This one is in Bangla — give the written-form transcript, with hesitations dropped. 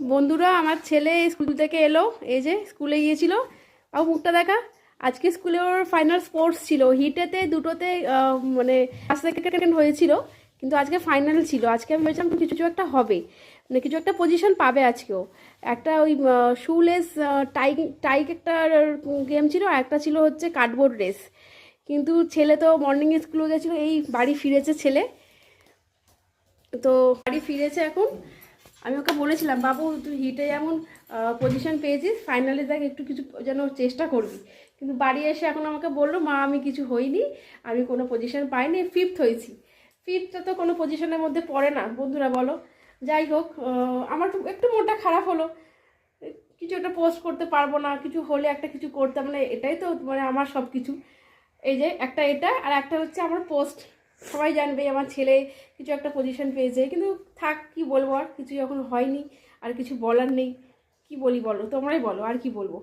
বন্ধুরা, আমার ছেলে স্কুল থেকে এলো। এই যে স্কুলে গিয়েছিল। আর মুখটা দেখা। আজকে স্কুলে ওর ফাইনাল স্পোর্টস ছিল, হিটেতে দুটোতে মানে ফার্স্ট সেকেন্ড হয়েছিল, কিন্তু আজকে ফাইনাল ছিল। আজকে আমি ভেবেছিলাম কিছু কিছু একটা হবে, মানে কিছু একটা পজিশন পাবে আজকেও। একটা ওই শুলেস টাই টাইক একটা গেম ছিল, আর একটা ছিল হচ্ছে কার্ডবোর্ড রেস। কিন্তু ছেলে তো মর্নিংয়ে স্কুলে গেছিলো, এই বাড়ি ফিরেছে ছেলে। তো বাড়ি ফিরেছে এখন। আমি ওকে বলেছিলাম, বাবু তুই হিটে যেমন পজিশন পেয়েছিস, ফাইনালে দেখ একটু কিছু যেন চেষ্টা করবি। কিন্তু বাড়ি এসে এখন আমাকে বললো, মা আমি কিছু হইনি, আমি কোনো পজিশন পাইনি, ফিফথ হয়েছি। ফিফথটা তো কোনো পজিশনের মধ্যে পড়ে না বন্ধুরা, বলো। যাই হোক, আমার তো একটু মনটা খারাপ হলো। কিছু একটা পোস্ট করতে পারবো না, কিছু হলে একটা কিছু করতাম, মানে এটাই তো মানে আমার সব কিছু। এই যে একটা এটা, আর একটা হচ্ছে আমার পোস্ট। সবাই জানবে আমার ছেলে কিছু একটা পজিশন পেয়েছে। কিন্তু থাক, কি বলবো, আর কিছু যখন হয়নি, আর কিছু বলার নেই। কি বলি বলো, তোমরাই বলো, আর কি বলবো।